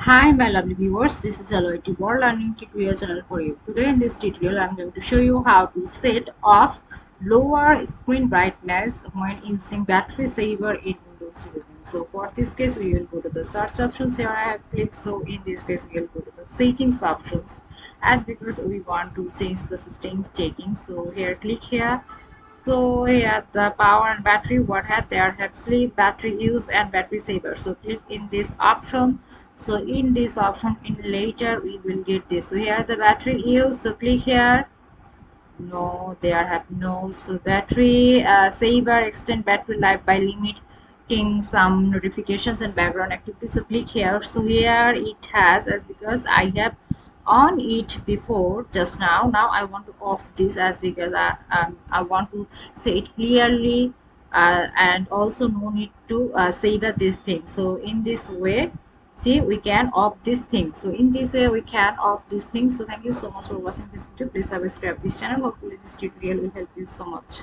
Hi my lovely viewers, this is Hello IT World Learning Tutorial channel for you. Today in this tutorial I am going to show you how to set off lower screen brightness when using battery saver in Windows 11. So for this case we will go to the search options. Here I have clicked. So in this case we will go to the settings options, as because we want to change the system settings. So here click here. So here the power and battery, what have there have sleep, battery use and battery saver. So click in this option. So in this option in later we will get this. So here the battery use. So click here. No, there have no. So battery saver, extend battery life by limiting some notifications and background activity. So click here. So here it has, as because I have on it before just now I want to off this, as because I want to say it clearly, and also no need to savor this thing. So in this way, see, we can off this thing. So in this way we can off this thing. So thank you so much for watching this video. Please subscribe this channel. Hopefully this tutorial will help you so much.